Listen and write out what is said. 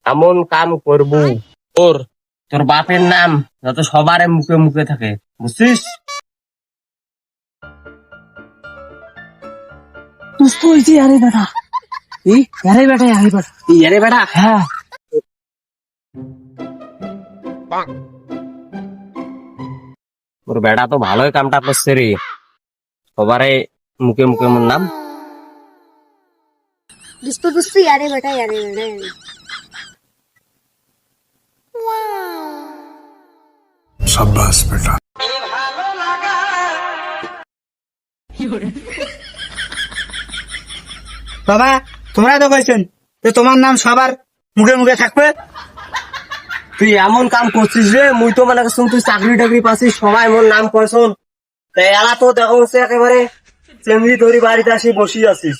এমন কাম করবো তোর বাপের নাম যাতে সবার মুখে মুখে থাকে, বুঝছিস? দুস্থ হয়েছি আরে বেটা, এই আরে বেটা আরে বেটা, আরে বেটা, হ্যাঁ তোর বেটা তো ভালোই কামটা করছে রে, সবারে মুখে মুখে মোর নাম। দুষ্টু দুষ্টু यारे बेटा यारे बेटा शाबाश बेटा। বাবা তোমরা তো কইছেন যে তোমার নাম সবার মুখে মুখে থাকবে। তুই এমন কাম করছিস রে, মুই তো মানে করছুন তুই চাকরি টাকরি পাচ্ছিস, সবাই মোর নাম করছুন, তাই এলা তো দেখো একেবারে চেমনি তোর বাড়িতে আসি বসি আছিস।